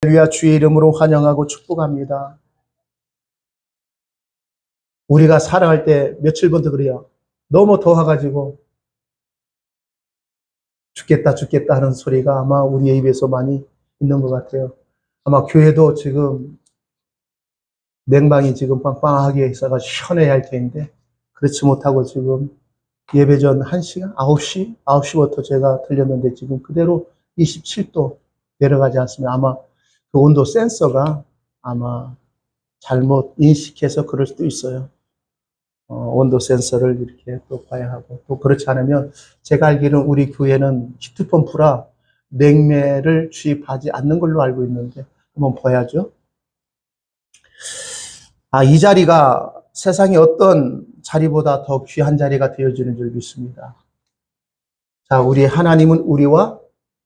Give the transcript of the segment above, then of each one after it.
할렐루야, 주의 이름으로 환영하고 축복합니다. 우리가 살아갈 때 며칠 전부터 그래요. 너무 더워가지고 죽겠다 죽겠다 하는 소리가 아마 우리의 입에서 많이 있는 것 같아요. 아마 교회도 지금 냉방이 지금 빵빵하게 있어가 시원해야 할 텐데 그렇지 못하고 지금 예배 전 1시간? 9시부터 제가 들렸는데 지금 그대로 27도 내려가지 않습니다. 아마 그 온도 센서가 아마 잘못 인식해서 그럴 수도 있어요. 온도 센서를 이렇게 또 봐야 하고, 또 그렇지 않으면 제가 알기로는 우리 교회는 히트펌프라 냉매를 주입하지 않는 걸로 알고 있는데 한번 봐야죠. 이 자리가 세상의 어떤 자리보다 더 귀한 자리가 되어지는 줄 믿습니다. 자, 우리 하나님은 우리와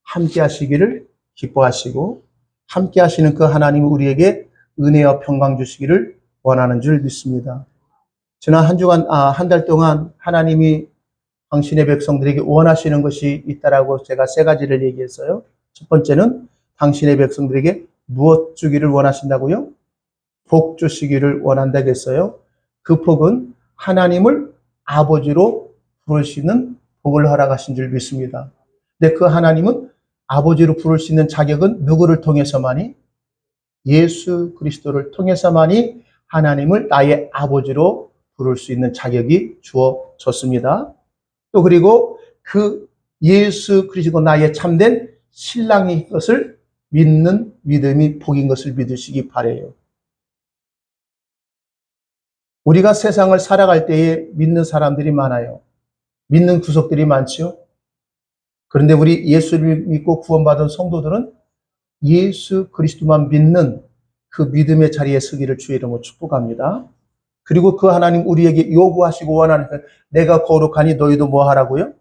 함께 하시기를 기뻐하시고 함께 하시는 그 하나님은 우리에게 은혜와 평강 주시기를 원하는 줄 믿습니다. 지난 한 주간, 한 달 동안 하나님이 당신의 백성들에게 원하시는 것이 있다라고 제가 3가지를 얘기했어요. 첫 번째는 당신의 백성들에게 무엇 주기를 원하신다고요? 복 주시기를 원한다고 했어요. 그 복은 하나님을 아버지로 부를 수 있는 복을 허락하신 줄 믿습니다. 근데 그 하나님은 아버지로 부를 수 있는 자격은 누구를 통해서만이? 예수 그리스도를 통해서만이 하나님을 나의 아버지로 부를 수 있는 자격이 주어졌습니다. 또 그리고 그 예수 그리스도 나의 참된 신랑인 것을 믿는 믿음이 복인 것을 믿으시기 바라요. 우리가 세상을 살아갈 때에 믿는 사람들이 많아요. 믿는 구석들이 많죠. 그런데 우리 예수를 믿고 구원받은 성도들은 예수 그리스도만 믿는 그 믿음의 자리에 서기를 주의 이름으로 축복합니다. 그리고 그 하나님 우리에게 요구하시고 원하는 것, 내가 거룩하니 너희도 뭐 하라고요?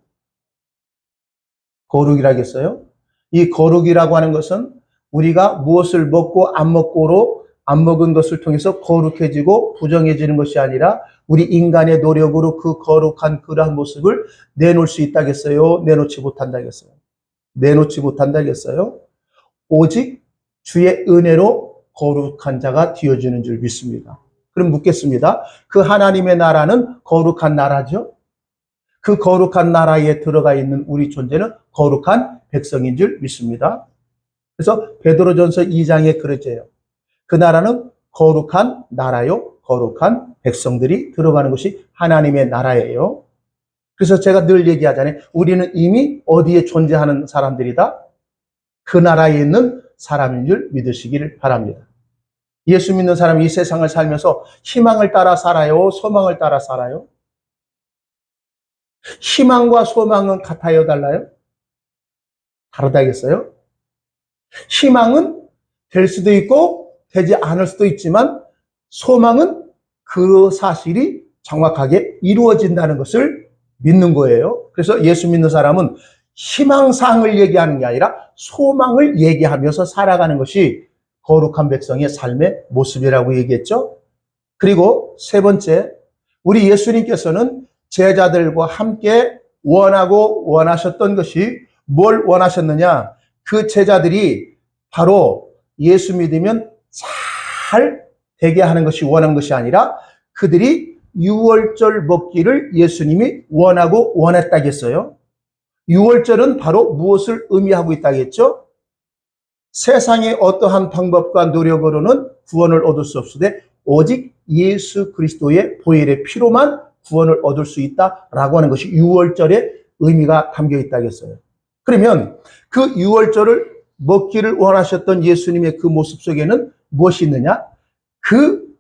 거룩이라겠어요? 이 거룩이라고 하는 것은 우리가 무엇을 먹고 안 먹고로 안 먹은 것을 통해서 거룩해지고 부정해지는 것이 아니라 우리 인간의 노력으로 그 거룩한 그러한 모습을 내놓을 수 있다겠어요? 내놓지 못한다겠어요? 내놓지 못한다겠어요? 오직 주의 은혜로 거룩한 자가 되어지는 줄 믿습니다. 그럼 묻겠습니다. 그 하나님의 나라는 거룩한 나라죠? 그 거룩한 나라에 들어가 있는 우리 존재는 거룩한 백성인 줄 믿습니다. 그래서 베드로전서 2장에 그러죠. 그 나라는 거룩한 나라요, 거룩한 백성들이 들어가는 것이 하나님의 나라예요. 그래서 제가 늘 얘기하잖아요. 우리는 이미 어디에 존재하는 사람들이다? 그 나라에 있는 사람인 줄 믿으시기를 바랍니다. 예수 믿는 사람이 이 세상을 살면서 희망을 따라 살아요? 소망을 따라 살아요? 희망과 소망은 같아요? 달라요? 다르다겠어요? 희망은 될 수도 있고 되지 않을 수도 있지만 소망은 그 사실이 정확하게 이루어진다는 것을 믿는 거예요. 그래서 예수 믿는 사람은 희망사항을 얘기하는 게 아니라 소망을 얘기하면서 살아가는 것이 거룩한 백성의 삶의 모습이라고 얘기했죠. 그리고 3번째, 우리 예수님께서는 제자들과 함께 원하고 원하셨던 것이 뭘 원하셨느냐? 그 제자들이 바로 예수 믿으면 잘 되게 하는 것이 원한 것이 아니라 그들이 유월절 먹기를 예수님이 원하고 원했다겠어요. 유월절은 바로 무엇을 의미하고 있다겠죠? 세상의 어떠한 방법과 노력으로는 구원을 얻을 수 없으되 오직 예수 그리스도의 보혈의 피로만 구원을 얻을 수 있다라고 하는 것이 유월절의 의미가 담겨 있다겠어요. 그러면 그 유월절을 먹기를 원하셨던 예수님의 그 모습 속에는 무엇이 있느냐? 그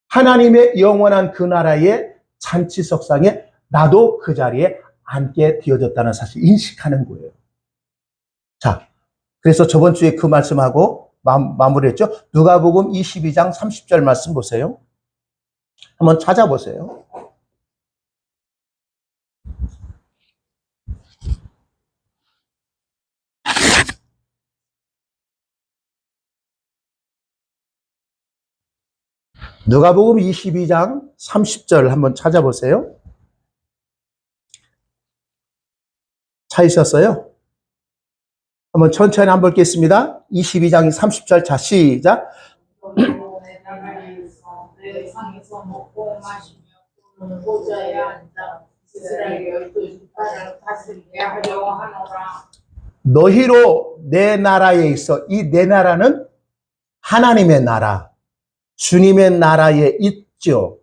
하나님의 영원한 그 나라의 잔치석상에 나도 그 자리에 앉게 되어졌다는 사실 인식하는 거예요. 자, 그래서 저번 주에 그 말씀하고 마무리했죠. 누가복음 22장 30절 말씀 보세요. 한번 찾아보세요. 누가복음 22장 30절 한번 찾아보세요. 찾으셨어요? 한번 천천히 한번 읽겠습니다. 22장 30절. 자, 시작. 내 나라에서 내 상에서 먹고 마시며 그는 보좌에 앉아 이스라엘 열두 지파를 다스리게 하려고 하노라. 너희로 내 나라에 있어. 이 내 나라는 하나님의 나라, 주님의 나라에 있죠.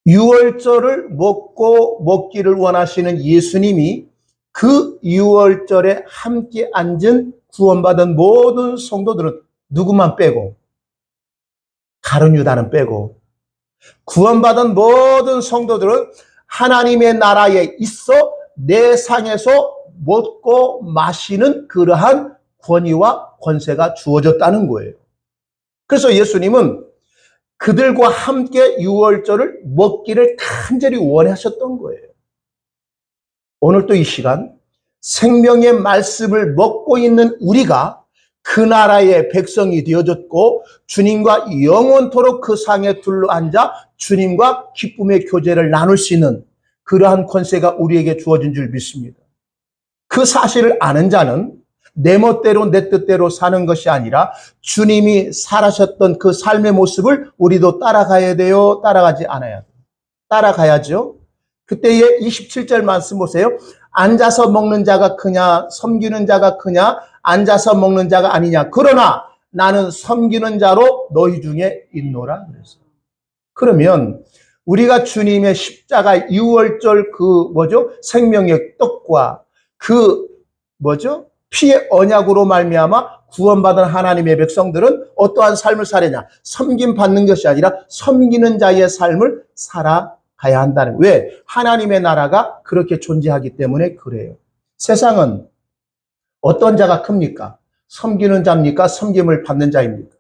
유월절을 먹기를 원하시는 예수님이 그 유월절에 함께 앉은 구원받은 모든 성도들은 누구만 빼고, 가룟 유다는 빼고, 구원받은 모든 성도들은 하나님의 나라에 있어 내 상에서 먹고 마시는 그러한 권위와 권세가 주어졌다는 거예요. 그래서 예수님은 그들과 함께 유월절을 먹기를 간절히 원하셨던 거예요. 오늘도 이 시간 생명의 말씀을 먹고 있는 우리가 그 나라의 백성이 되어졌고 주님과 영원토록 그 상에 둘러앉아 주님과 기쁨의 교제를 나눌 수 있는 그러한 권세가 우리에게 주어진 줄 믿습니다. 그 사실을 아는 자는 내 멋대로 내 뜻대로 사는 것이 아니라 주님이 살아셨던 그 삶의 모습을 우리도 따라가야 돼요? 따라가지 않아야 돼요? 따라가야죠. 그때의 27절 말씀 보세요. 앉아서 먹는 자가 크냐 섬기는 자가 크냐 앉아서 먹는 자가 아니냐 그러나 나는 섬기는 자로 너희 중에 있노라 그랬어요. 그러면 우리가 주님의 십자가 유월절 생명의 떡과 피의 언약으로 말미암아 구원받은 하나님의 백성들은 어떠한 삶을 살느냐? 섬김 받는 것이 아니라 섬기는 자의 삶을 살아가야 한다는 거예요. 왜? 하나님의 나라가 그렇게 존재하기 때문에 그래요. 세상은 어떤 자가 큽니까? 섬기는 자입니까? 섬김을 받는 자입니까?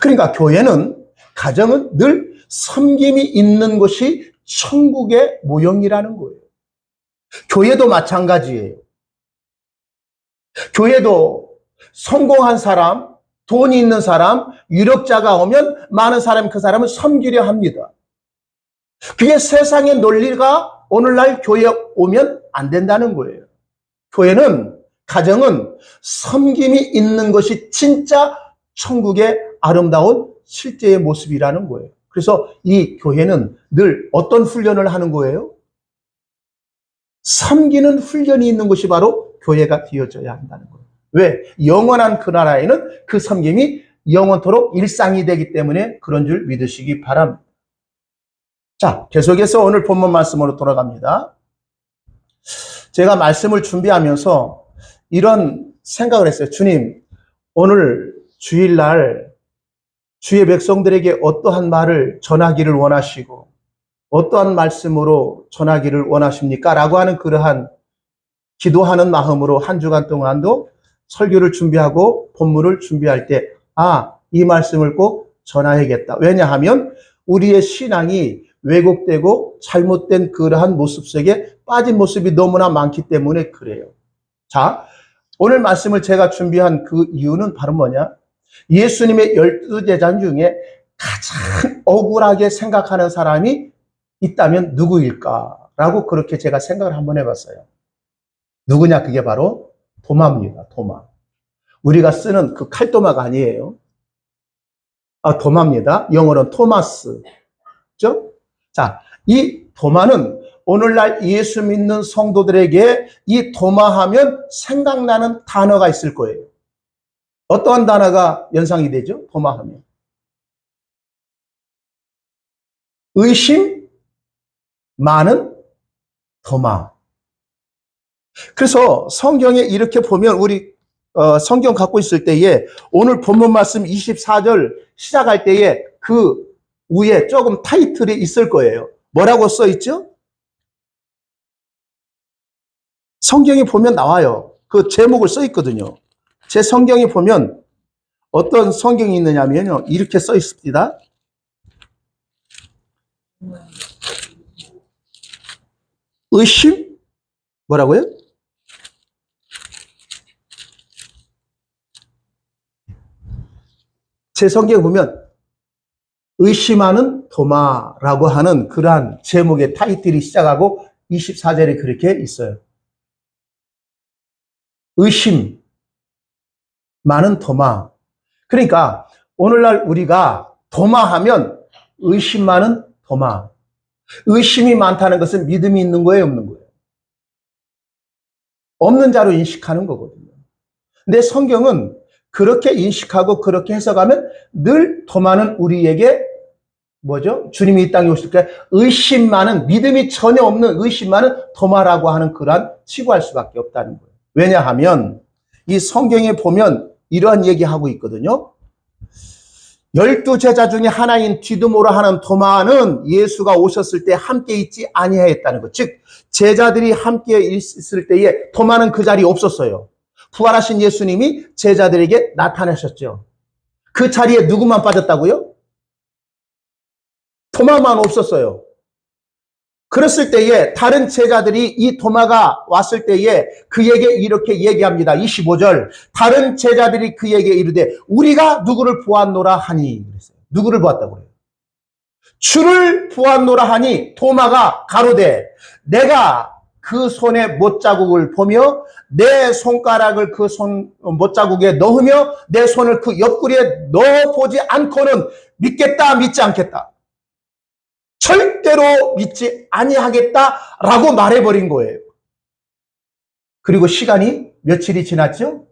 그러니까 교회는, 가정은 늘 섬김이 있는 것이 천국의 모형이라는 거예요. 교회도 마찬가지예요. 교회도 성공한 사람, 돈이 있는 사람, 유력자가 오면 많은 사람이 그 사람을 섬기려 합니다. 그게 세상의 논리가 오늘날 교회에 오면 안 된다는 거예요. 교회는, 가정은 섬김이 있는 것이 진짜 천국의 아름다운 실제의 모습이라는 거예요. 그래서 이 교회는 늘 어떤 훈련을 하는 거예요? 섬기는 훈련이 있는 것이 바로 교회가 되어져야 한다는 거예요. 왜? 영원한 그 나라에는 그 섬김이 영원토록 일상이 되기 때문에 그런 줄 믿으시기 바랍니다. 자, 계속해서 오늘 본문 말씀으로 돌아갑니다. 제가 말씀을 준비하면서 이런 생각을 했어요. 주님, 오늘 주일날 주의 백성들에게 어떠한 말을 전하기를 원하시고 어떠한 말씀으로 전하기를 원하십니까? 라고 하는 그러한 기도하는 마음으로 한 주간 동안도 설교를 준비하고 본문을 준비할 때 이 말씀을 꼭 전해야겠다. 왜냐하면 우리의 신앙이 왜곡되고 잘못된 그러한 모습 속에 빠진 모습이 너무나 많기 때문에 그래요. 자, 오늘 말씀을 제가 준비한 그 이유는 바로 뭐냐? 예수님의 12제자 중에 가장 억울하게 생각하는 사람이 있다면 누구일까라고 그렇게 제가 생각을 한번 해봤어요. 누구냐? 그게 바로 도마입니다. 도마. 우리가 쓰는 그 칼도마가 아니에요. 도마입니다. 영어로는 토마스. 그죠? 자, 이 도마는 오늘날 예수 믿는 성도들에게 이 도마하면 생각나는 단어가 있을 거예요. 어떠한 단어가 연상이 되죠? 도마하면. 의심 많은 도마. 그래서 성경에 이렇게 보면 우리 성경 갖고 있을 때에 오늘 본문 말씀 24절 시작할 때에 그 위에 조금 타이틀이 있을 거예요. 뭐라고 써 있죠? 성경에 보면 나와요. 그 제목을 써 있거든요. 제 성경에 보면 어떤 성경이 있느냐면요. 이렇게 써 있습니다. 의심? 뭐라고요? 제 성경에 보면 의심하는 도마라고 하는 그러한 제목의 타이틀이 시작하고 24절에 그렇게 있어요. 의심 많은 도마. 그러니까 오늘날 우리가 도마하면 의심 많은 도마. 의심이 많다는 것은 믿음이 있는 거예요, 없는 거예요? 없는 자로 인식하는 거거든요. 근데 성경은 그렇게 인식하고 그렇게 해석하면 늘 도마는 우리에게 뭐죠? 주님이 이 땅에 오실 때 의심 많은, 믿음이 전혀 없는 의심 많은 도마라고 하는 그러한 치부할 수밖에 없다는 거예요. 왜냐하면 이 성경에 보면 이러한 얘기하고 있거든요. 12제자 중에 하나인 디두모라 하는 도마는 예수가 오셨을 때 함께 있지 아니하였다는 것. 즉 제자들이 함께 있을 때에 도마는 그 자리에 없었어요. 부활하신 예수님이 제자들에게 나타나셨죠. 그 자리에 누구만 빠졌다고요? 도마만 없었어요. 그랬을 때에 다른 제자들이 이 도마가 왔을 때에 그에게 이렇게 얘기합니다. 25절. 다른 제자들이 그에게 이르되 우리가 누구를 보았노라 하니. 그랬어요. 누구를 보았다고 해요? 주를 보았노라 하니 도마가 가로되 내가 그 손의 못자국을 보며 내 손가락을 그 손 못자국에 넣으며 내 손을 그 옆구리에 넣어보지 않고는 믿겠다 믿지 않겠다. 절대로 믿지 아니하겠다라고 말해버린 거예요. 그리고 시간이 며칠이 지났죠?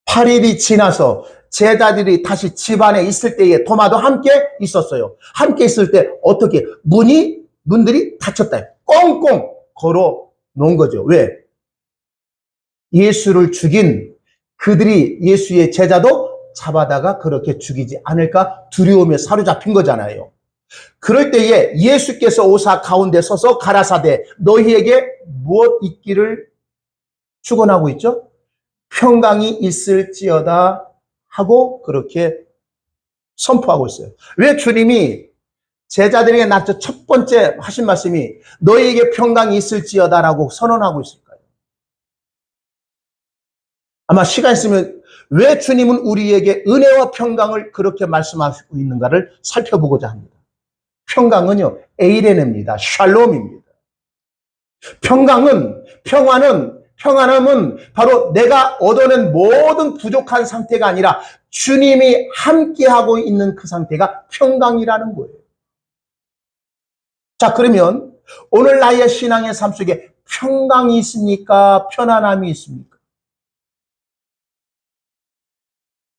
8일이 지나서 제자들이 다시 집안에 있을 때에 도마도 함께 있었어요. 함께 있을 때 어떻게 문들이 닫혔다. 꽁꽁 걸어 놓은 거죠. 왜? 예수를 죽인 그들이 예수의 제자도 잡아다가 그렇게 죽이지 않을까 두려움에 사로잡힌 거잖아요. 그럴 때에 예수께서 오사 가운데 서서 가라사대 너희에게 무엇 있기를 축원하고 있죠? 평강이 있을지어다 하고 그렇게 선포하고 있어요. 왜 주님이 제자들에게 나서 첫 번째 하신 말씀이 너희에게 평강이 있을지어다라고 선언하고 있을까요? 아마 시간 있으면 왜 주님은 우리에게 은혜와 평강을 그렇게 말씀하시고 있는가를 살펴보고자 합니다. 평강은요, 에이레네입니다. 샬롬입니다. 평안함은 바로 내가 얻어낸 모든 부족한 상태가 아니라 주님이 함께하고 있는 그 상태가 평강이라는 거예요. 자, 그러면 오늘 나의 신앙의 삶 속에 평강이 있습니까? 편안함이 있습니까?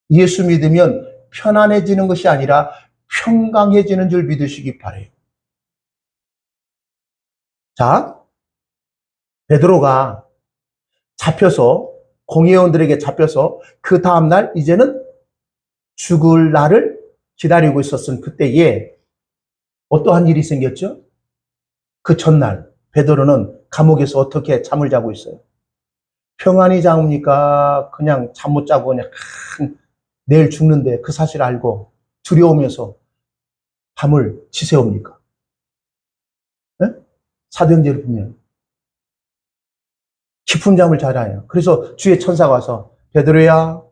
예수 믿으면 편안해지는 것이 아니라 평강해지는 줄 믿으시기 바라요. 자, 베드로가 잡혀서 공회원들에게 잡혀서 그 다음날 이제는 죽을 날을 기다리고 있었던 그때에 어떠한 일이 생겼죠? 그 전날 베드로는 감옥에서 어떻게 잠을 자고 있어요? 평안히 잠입니까? 그냥 잠 못 자고 그냥 내일 죽는데 그 사실 알고 두려우면서 밤을 지새웁니까? 네? 사도행전을 보면 깊은 잠을 자라요. 그래서 주의 천사가 와서 베드로야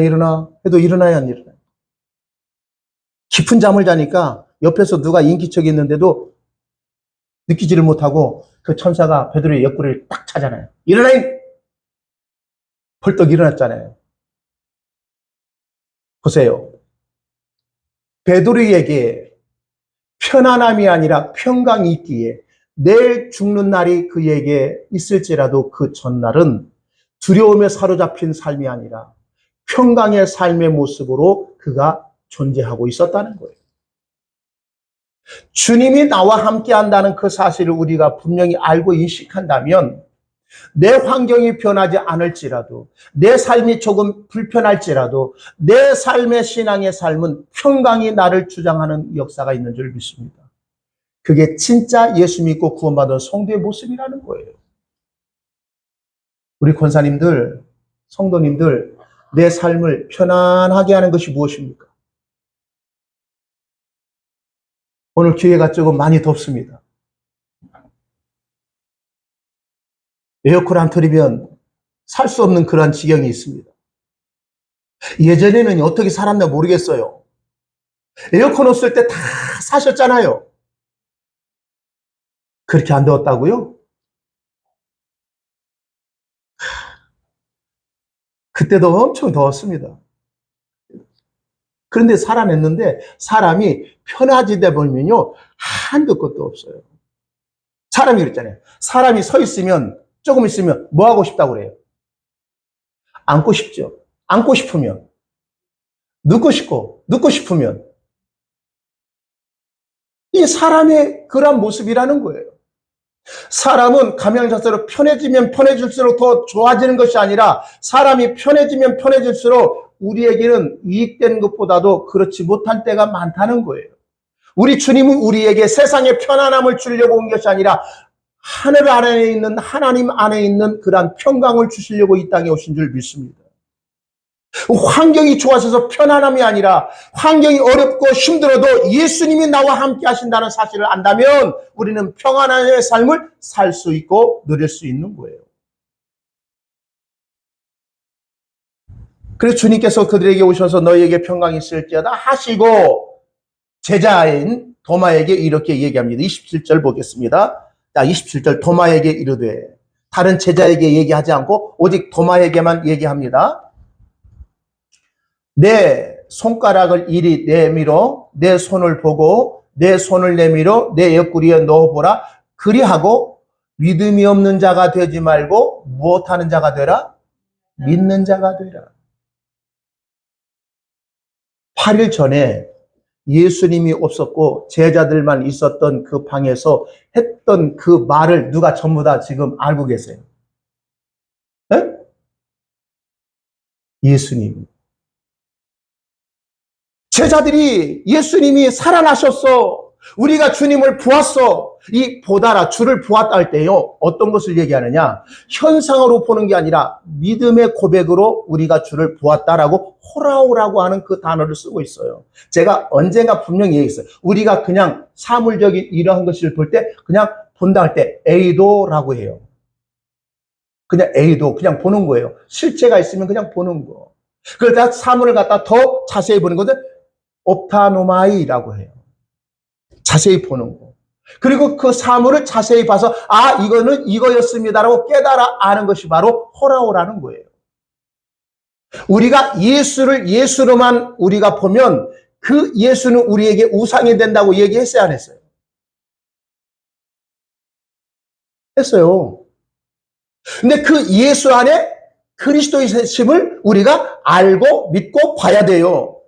일어나 해도 일어나야 안 일어나요. 깊은 잠을 자니까 옆에서 누가 인기척이 있는데도 느끼지를 못하고 그 천사가 베드로의 옆구리를 딱 차잖아요. 일어나! 벌떡 일어났잖아요. 보세요. 베드로에게 편안함이 아니라 평강이 있기에 내일 죽는 날이 그에게 있을지라도 그 전날은 두려움에 사로잡힌 삶이 아니라 평강의 삶의 모습으로 그가 존재하고 있었다는 거예요. 주님이 나와 함께 한다는 그 사실을 우리가 분명히 알고 인식한다면 내 환경이 변하지 않을지라도 내 삶이 조금 불편할지라도 내 삶의 신앙의 삶은 평강이 나를 주장하는 역사가 있는 줄 믿습니다. 그게 진짜 예수 믿고 구원받은 성도의 모습이라는 거예요. 우리 권사님들, 성도님들, 내 삶을 편안하게 하는 것이 무엇입니까? 오늘 기회가 조금 많이 덥습니다. 에어컨 안 틀리면 살 수 없는 그러한 지경이 있습니다. 예전에는 어떻게 살았나 모르겠어요. 에어컨 없을 때 다 사셨잖아요. 그렇게 안 더웠다고요? 그때도 엄청 더웠습니다. 그런데 살아냈는데 사람이 편해지다 보면요, 한도 끝도 없어요. 사람이 그랬잖아요. 사람이 서 있으면 조금 있으면 뭐 하고 싶다고 그래요? 앉고 싶죠. 앉고 싶으면. 눕고 싶고, 눕고 싶으면. 이 사람의 그런 모습이라는 거예요. 사람은 감양자세로 편해지면 편해질수록 더 좋아지는 것이 아니라 사람이 편해지면 편해질수록 우리에게는 이익된 것보다도 그렇지 못한 때가 많다는 거예요. 우리 주님은 우리에게 세상의 편안함을 주려고 온 것이 아니라 하늘 안에 있는 하나님 안에 있는 그러한 평강을 주시려고 이 땅에 오신 줄 믿습니다. 환경이 좋아져서 편안함이 아니라 환경이 어렵고 힘들어도 예수님이 나와 함께 하신다는 사실을 안다면 우리는 평안한 삶을 살 수 있고 누릴 수 있는 거예요. 그래서 주님께서 그들에게 오셔서 너희에게 평강이 있을지어다 하시고 제자인 도마에게 이렇게 얘기합니다. 27절 보겠습니다. 자, 27절 도마에게 이르되, 다른 제자에게 얘기하지 않고 오직 도마에게만 얘기합니다. 내 손가락을 이리 내밀어 내 손을 보고 내 손을 내밀어 내 옆구리에 넣어보라. 그리하고 믿음이 없는 자가 되지 말고 무엇하는 자가 되라? 믿는 자가 되라. 8일 전에 예수님이 없었고 제자들만 있었던 그 방에서 했던 그 말을 누가 전부 다 지금 알고 계세요? 네? 예수님. 제자들이 예수님이 살아나셨어. 우리가 주님을 보았어. 이 보다라, 주를 보았다 할 때요, 어떤 것을 얘기하느냐? 현상으로 보는 게 아니라 믿음의 고백으로 우리가 주를 보았다라고 호라오라고 하는 그 단어를 쓰고 있어요. 제가 언젠가 분명히 얘기했어요. 우리가 그냥 사물적인 이러한 것을 볼 때 그냥 본다 할 때 에이도라고 해요. 그냥 에이도, 그냥 보는 거예요. 실체가 있으면 그냥 보는 거. 그러다 사물을 갖다 더 자세히 보는 것은 옵타노마이라고 해요. 자세히 보는 거. 그리고 그 사물을 자세히 봐서 아, 이거는 이거였습니다라고 깨달아 아는 것이 바로 호라오라는 거예요. 우리가 예수를 예수로만 우리가 보면 그 예수는 우리에게 우상이 된다고 얘기했어요, 안 했어요? 했어요. 근데 그 예수 안에 그리스도의 셈을 우리가 알고 믿고 봐야 돼요.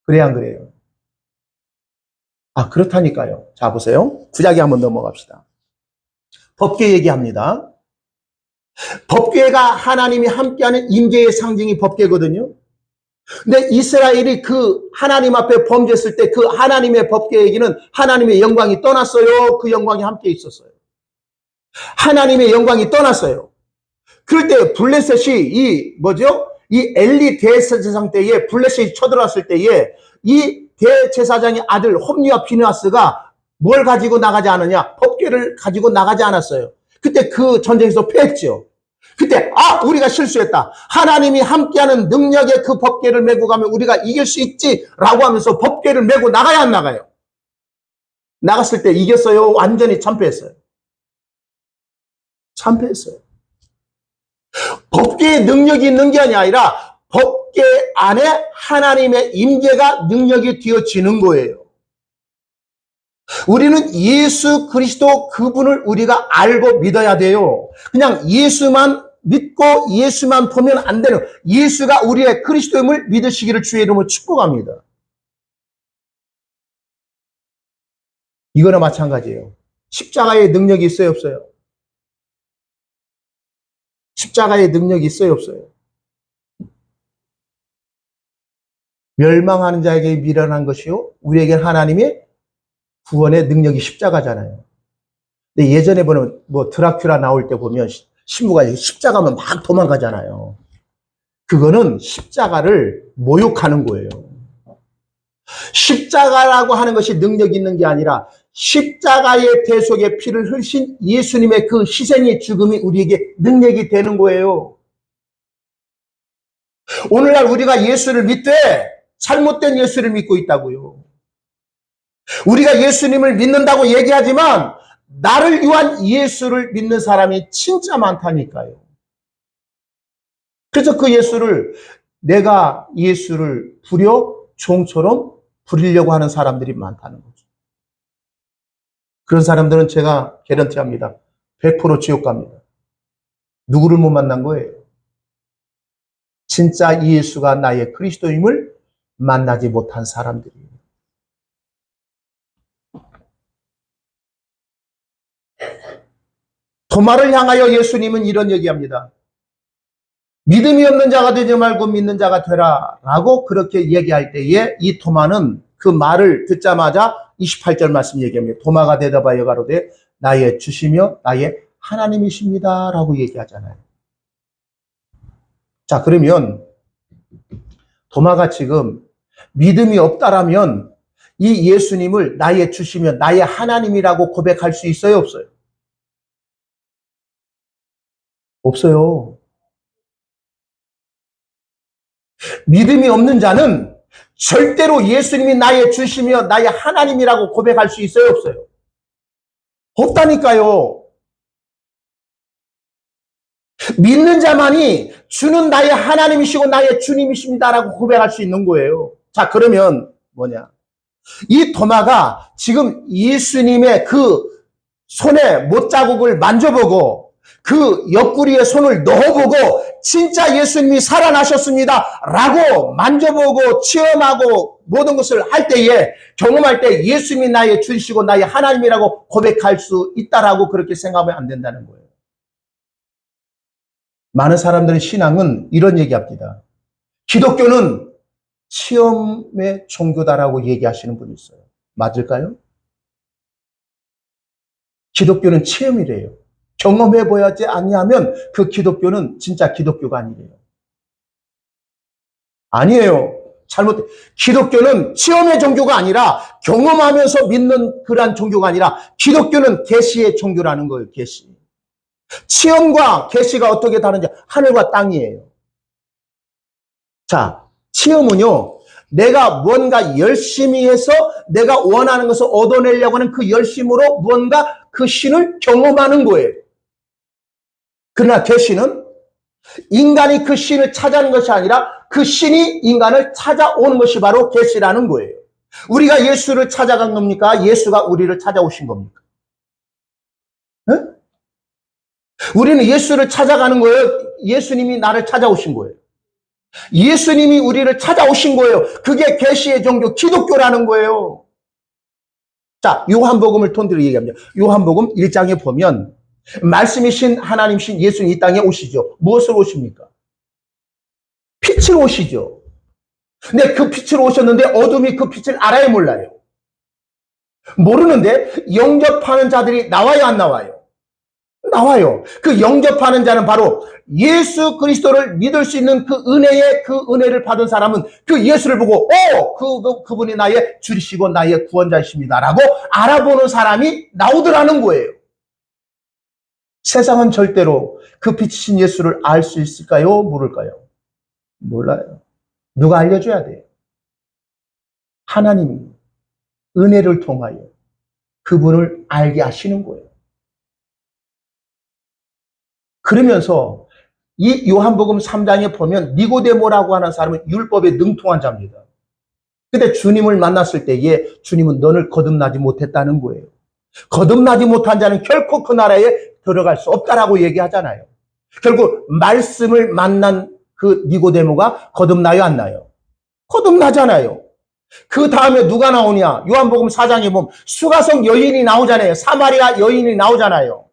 그래야 안 그래요? 아, 그렇다니까요. 자, 보세요. 구약에 한번 넘어갑시다. 법궤 얘기합니다. 법궤가 하나님이 함께하는 임재의 상징이 법궤거든요. 근데 이스라엘이 그 하나님 앞에 범죄했을 때 그 하나님의 법궤에게는 하나님의 영광이 떠났어요. 그 영광이 함께 있었어요. 하나님의 영광이 떠났어요. 그럴 때 블레셋이 이 엘리 대제사장 때에 블레셋이 쳐들어왔을 때에 이 대제사장의 아들 홈리와 비느하스가 뭘 가지고 나가지 않느냐? 법궤를 가지고 나가지 않았어요. 그때 그 전쟁에서 패했죠. 그때 우리가 실수했다. 하나님이 함께하는 능력의 그 법궤를 메고 가면 우리가 이길 수 있지라고 하면서 법궤를 메고 나가야 안 나가요? 나갔을 때 이겼어요? 완전히 참패했어요? 참패했어요. 법궤에 능력이 있는 게 아니라 법궤 안에 하나님의 임재가 능력이 되어지는 거예요. 우리는 예수 그리스도 그분을 우리가 알고 믿어야 돼요. 그냥 예수만 믿고 예수만 보면 안 되는, 예수가 우리의 그리스도임을 믿으시기를 주의 이름으로 축복합니다. 이거나 마찬가지예요. 십자가의 능력이 있어요, 없어요? 십자가의 능력이 있어요, 없어요? 멸망하는 자에게 미련한 것이요, 우리에게 하나님의 구원의 능력이 십자가잖아요. 근데 예전에 보면 드라큘라 나올 때 보면 신부가 십자가면 막 도망가잖아요. 그거는 십자가를 모욕하는 거예요. 십자가라고 하는 것이 능력이 있는 게 아니라 십자가의 대속의 피를 흘린 예수님의 그 희생의 죽음이 우리에게 능력이 되는 거예요. 오늘날 우리가 예수를 믿되 잘못된 예수를 믿고 있다고요. 우리가 예수님을 믿는다고 얘기하지만 나를 위한 예수를 믿는 사람이 진짜 많다니까요. 그래서 그 예수를 내가 예수를 부려 종처럼 부리려고 하는 사람들이 많다는 거죠. 그런 사람들은 제가 개런티합니다. 100% 지옥 갑니다. 누구를 못 만난 거예요? 진짜 이 예수가 나의 그리스도임을 만나지 못한 사람들이에요. 도마를 향하여 예수님은 이런 얘기합니다. 믿음이 없는 자가 되지 말고 믿는 자가 되라 라고 그렇게 얘기할 때에 이 도마는 그 말을 듣자마자 28절 말씀 얘기합니다. 도마가 대답하여 가로되 나의 주시며 나의 하나님이십니다 라고 얘기하잖아요. 자, 그러면 도마가 지금 믿음이 없다라면 이 예수님을 나의 주시며 나의 하나님이라고 고백할 수 있어요, 없어요? 없어요. 믿음이 없는 자는 절대로 예수님이 나의 주시며 나의 하나님이라고 고백할 수 있어요, 없어요? 없다니까요. 믿는 자만이 주는 나의 하나님이시고 나의 주님이십니다라고 고백할 수 있는 거예요. 자, 그러면 뭐냐? 이 도마가 지금 예수님의 그 손에 못자국을 만져보고 그 옆구리에 손을 넣어보고 진짜 예수님이 살아나셨습니다 라고 만져보고 체험하고 모든 것을 할 때에 경험할 때 예수님이 나의 주시고 나의 하나님이라고 고백할 수 있다라고 그렇게 생각하면 안 된다는 거예요. 많은 사람들의 신앙은 이런 얘기합니다. 기독교는 체험의 종교다라고 얘기하시는 분이 있어요. 맞을까요? 기독교는 체험이래요. 경험해봐야지 아니하면 그 기독교는 진짜 기독교가 아니래요. 아니에요. 잘못돼. 기독교는 체험의 종교가 아니라 경험하면서 믿는 그러한 종교가 아니라 기독교는 계시의 종교라는 거예요. 계시. 체험과 계시가 어떻게 다른지 하늘과 땅이에요. 자, 체험은요. 내가 뭔가 열심히 해서 내가 원하는 것을 얻어내려고 하는 그 열심으로 뭔가 그 신을 경험하는 거예요. 그러나 계시는 인간이 그 신을 찾아가는 것이 아니라 그 신이 인간을 찾아오는 것이 바로 계시라는 거예요. 우리가 예수를 찾아간 겁니까? 예수가 우리를 찾아오신 겁니까? 네? 우리는 예수를 찾아가는 거예요. 예수님이 나를 찾아오신 거예요. 예수님이 우리를 찾아오신 거예요. 그게 계시의 종교 기독교라는 거예요. 자, 요한복음을 통틀어 얘기합니다. 요한복음 1장에 보면 말씀이신 하나님이신 예수님 이 땅에 오시죠. 무엇으로 오십니까? 빛으로 오시죠. 근데 그 빛으로 오셨는데 어둠이 그 빛을 알아요, 몰라요? 모르는데 영접하는 자들이 나와요, 안 나와요? 나와요. 그 영접하는 자는 바로 예수 그리스도를 믿을 수 있는 그 은혜를 받은 사람은 그 예수를 보고 그분이 나의 주시고 나의 구원자이십니다라고 알아보는 사람이 나오더라는 거예요. 세상은 절대로 그 빛이신 예수를 알 수 있을까요? 모를까요? 몰라요. 누가 알려줘야 돼요? 하나님이 은혜를 통하여 그분을 알게 하시는 거예요. 그러면서 이 요한복음 3장에 보면 니고데모라고 하는 사람은 율법에 능통한 자입니다. 근데 주님을 만났을 때에 주님은 너를 거듭나지 못했다는 거예요. 거듭나지 못한 자는 결코 그 나라에 들어갈 수 없다라고 얘기하잖아요. 결국 말씀을 만난 그 니고데모가 거듭나요, 안 나요? 거듭나잖아요. 그 다음에 누가 나오냐? 요한복음 4장에 보면 수가성 여인이 나오잖아요. 사마리아 여인이 나오잖아요.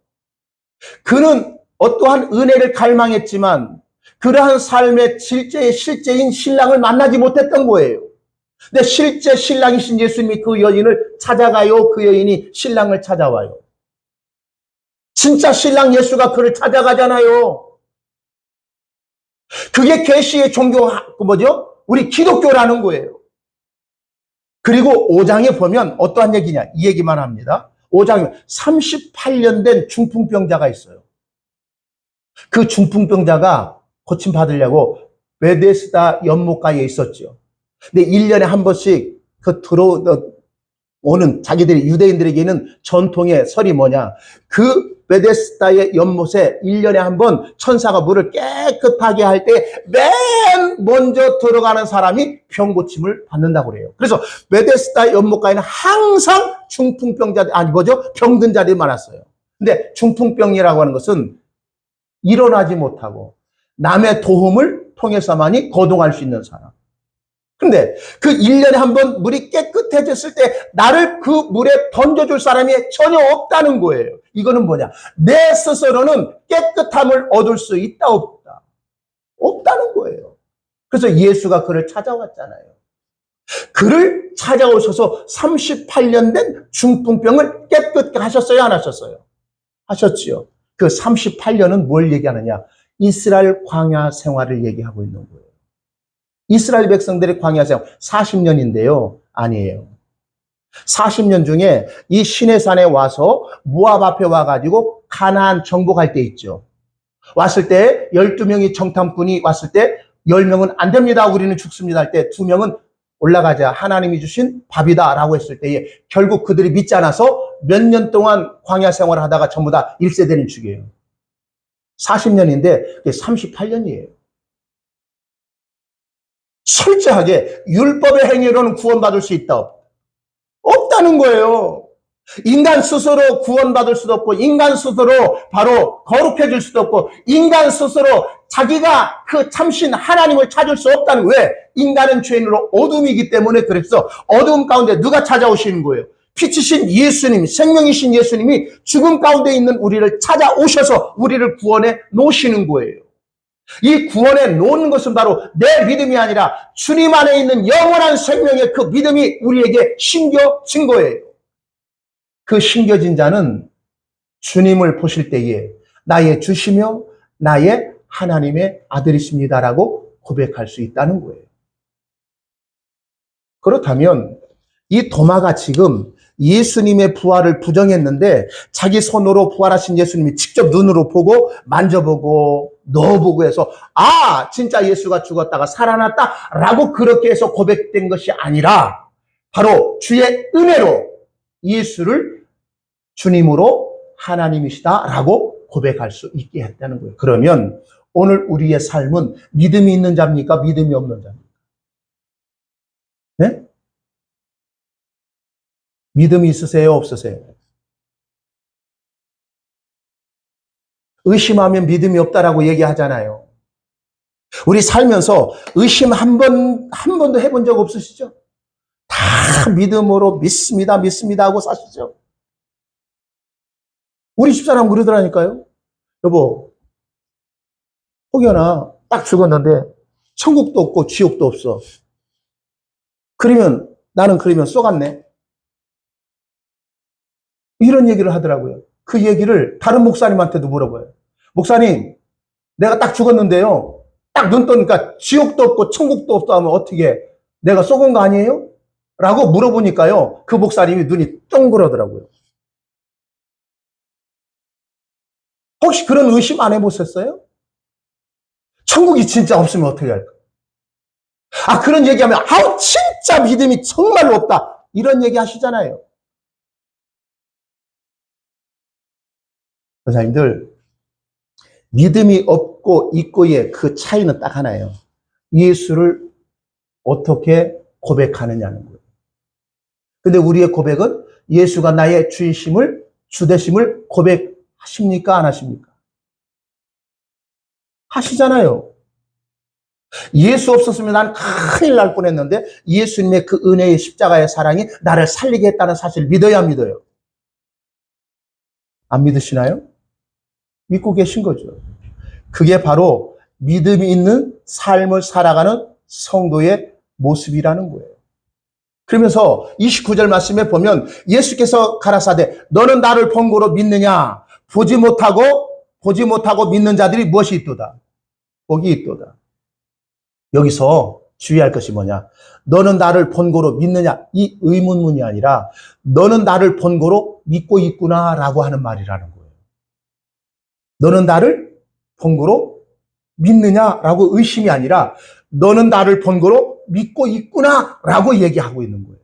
그는 어떠한 은혜를 갈망했지만 그러한 삶의 실제인 신랑을 만나지 못했던 거예요. 근데 실제 신랑이신 예수님이 그 여인을 찾아가요. 그 여인이 신랑을 찾아와요. 진짜 신랑 예수가 그를 찾아가잖아요. 그게 계시의 종교, 뭐죠? 우리 기독교라는 거예요. 그리고 5장에 보면 어떠한 얘기냐? 이 얘기만 합니다. 5장에 38년 된 중풍병자가 있어요. 그 중풍병자가 고침받으려고 베데스다 연못가에 있었죠. 근데 1년에 한 번씩 오는 자기들이 유대인들에게는 전통의 설이 뭐냐? 그 베데스다의 연못에 1년에 한 번 천사가 물을 깨끗하게 할 때 맨 먼저 들어가는 사람이 병 고침을 받는다고 그래요. 그래서 베데스다 연못가에는 항상 중풍병자들, 아니 뭐죠? 병든 자들이 많았어요. 근데 중풍병이라고 하는 것은 일어나지 못하고 남의 도움을 통해서만이 거동할 수 있는 사람. 근데 그 1년에 한 번 물이 깨끗해졌을 때 나를 그 물에 던져줄 사람이 전혀 없다는 거예요. 이거는 뭐냐? 내 스스로는 깨끗함을 얻을 수 있다, 없다? 없다는 거예요. 그래서 예수가 그를 찾아왔잖아요. 그를 찾아오셔서 38년 된 중풍병을 깨끗게 하셨어요, 안 하셨어요? 하셨지요. 그 38년은 뭘 얘기하느냐? 이스라엘 광야 생활을 얘기하고 있는 거예요. 이스라엘 백성들의 광야 생활 40년인데요. 아니에요. 40년 중에 이 시내산에 와서 모압 앞에 와가지고 가나안 정복할 때 있죠. 왔을 때 12명이 정탐꾼이 왔을 때 10명은 안 됩니다. 우리는 죽습니다. 할 때 2명은 올라가자. 하나님이 주신 밥이다. 라고 했을 때에 결국 그들이 믿지 않아서 몇 년 동안 광야 생활을 하다가 전부 다 1세대는 죽여요. 40년인데 그게 38년이에요. 철저하게 율법의 행위로는 구원받을 수 있다. 없다는 거예요. 인간 스스로 구원받을 수도 없고 인간 스스로 바로 거룩해질 수도 없고 인간 스스로 자기가 그 참신 하나님을 찾을 수 없다는 거예요. 왜? 인간은 죄인으로 어둠이기 때문에 그래서 어둠 가운데 누가 찾아오시는 거예요? 빛이신 예수님, 생명이신 예수님이 죽음 가운데 있는 우리를 찾아오셔서 우리를 구원해 놓으시는 거예요. 이 구원에 놓는 것은 바로 내 믿음이 아니라 주님 안에 있는 영원한 생명의 그 믿음이 우리에게 심겨진 거예요. 그 심겨진 자는 주님을 보실 때에 나의 주시며 나의 하나님의 아들이십니다라고 고백할 수 있다는 거예요. 그렇다면 이 도마가 지금 예수님의 부활을 부정했는데 자기 손으로 부활하신 예수님이 직접 눈으로 보고 만져보고 넣어보고 해서 아 진짜 예수가 죽었다가 살아났다라고 그렇게 해서 고백된 것이 아니라 바로 주의 은혜로 예수를 주님으로 하나님이시다라고 고백할 수 있게 했다는 거예요. 그러면 오늘 우리의 삶은 믿음이 있는 자입니까? 믿음이 없는 자입니까? 네? 믿음이 있으세요? 없으세요? 의심하면 믿음이 없다라고 얘기하잖아요. 우리 살면서 의심 한 번도 해본 적 없으시죠? 다 믿음으로 믿습니다, 믿습니다 하고 사시죠? 우리 집사람 그러더라니까요. 여보, 혹여나 딱 죽었는데 천국도 없고 지옥도 없어. 그러면 나는 쏘갔네. 이런 얘기를 하더라고요. 그 얘기를 다른 목사님한테도 물어봐요. 목사님, 내가 딱 죽었는데요. 딱 눈 뜨니까 지옥도 없고 천국도 없다 하면 어떻게 내가 쏘은 거 아니에요? 라고 물어보니까요. 그 목사님이 눈이 동그라더라고요. 혹시 그런 의심 안 해보셨어요? 천국이 진짜 없으면 어떻게 할까? 아, 그런 얘기하면 아우 진짜 믿음이 정말로 없다. 이런 얘기 하시잖아요. 선생님들, 믿음이 없고 있고의 그 차이는 딱 하나예요. 예수를 어떻게 고백하느냐는 거예요. 근데 우리의 고백은 예수가 나의 주이심을, 주되심을 고백하십니까? 안 하십니까? 하시잖아요. 예수 없었으면 난 큰일 날 뻔했는데 예수님의 그 은혜의 십자가의 사랑이 나를 살리게 했다는 사실을 믿어야 믿어요. 안 믿으시나요? 믿고 계신 거죠. 그게 바로 믿음이 있는 삶을 살아가는 성도의 모습이라는 거예요. 그러면서 29절 말씀에 보면 예수께서 가라사대 너는 나를 본고로 믿느냐? 보지 못하고 믿는 자들이 무엇이 있도다? 복이 있도다. 여기서 주의할 것이 뭐냐? 너는 나를 본고로 믿느냐? 이 의문문이 아니라 너는 나를 본고로 믿고 있구나라고 하는 말이라는 거예요. 너는 나를 본고로 믿느냐라고 의심이 아니라 너는 나를 본고로 믿고 있구나라고 얘기하고 있는 거예요.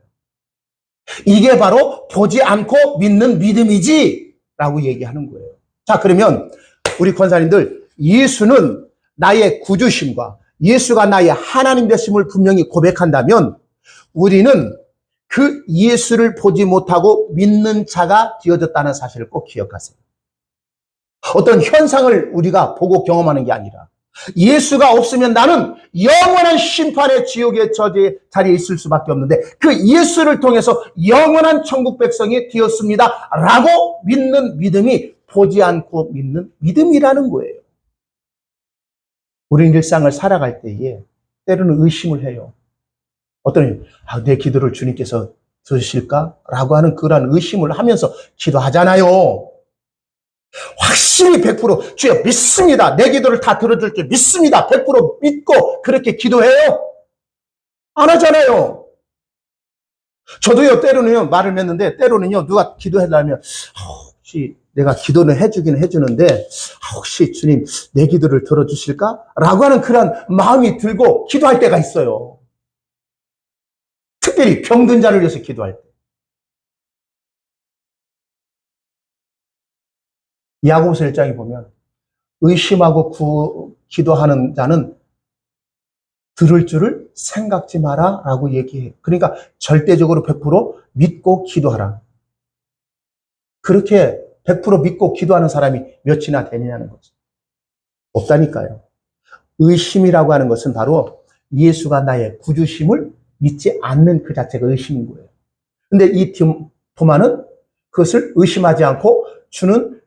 이게 바로 보지 않고 믿는 믿음이지라고 얘기하는 거예요. 자, 그러면 우리 권사님들, 예수는 나의 구주심과 예수가 나의 하나님 되심을 분명히 고백한다면 우리는 그 예수를 보지 못하고 믿는 자가 되어졌다는 사실을 꼭 기억하세요. 어떤 현상을 우리가 보고 경험하는 게 아니라 예수가 없으면 나는 영원한 심판의 지옥의 자리에 있을 수밖에 없는데 그 예수를 통해서 영원한 천국 백성이 되었습니다 라고 믿는 믿음이 보지 않고 믿는 믿음이라는 거예요. 우리는 일상을 살아갈 때에 때로는 의심을 해요. 어떤 내 기도를 주님께서 들으실까? 라고 하는 그런 의심을 하면서 기도하잖아요. 확실히 100% 주여 믿습니다. 내 기도를 다 들어줄게 믿습니다. 100% 믿고 그렇게 기도해요? 안 하잖아요. 저도요 때로는요 말을 했는데 때로는요 누가 기도해달라면 혹시 내가 기도는 해주긴 해주는데 혹시 주님 내 기도를 들어주실까? 라고 하는 그런 마음이 들고 기도할 때가 있어요. 특별히 병든 자를 위해서 기도할 때. 야고보서 1장에 보면 의심하고 기도하는 자는 들을 줄을 생각지 마라 라고 얘기해요. 그러니까 절대적으로 100% 믿고 기도하라. 그렇게 100% 믿고 기도하는 사람이 몇이나 되느냐는 거죠. 없다니까요. 의심이라고 하는 것은 바로 예수가 나의 구주심을 믿지 않는 그 자체가 의심인 거예요. 근데 이 도마는 그것을 의심하지 않고 주는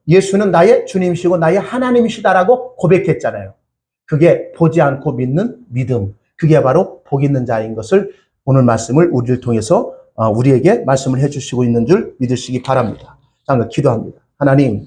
예수는 나의 주님이시고 나의 하나님이시다라고 고백했잖아요. 그게 보지 않고 믿는 믿음. 그게 바로 복 있는 자인 것을 오늘 말씀을 우리를 통해서 우리에게 말씀을 해주시고 있는 줄 믿으시기 바랍니다. 자, 기도합니다. 하나님,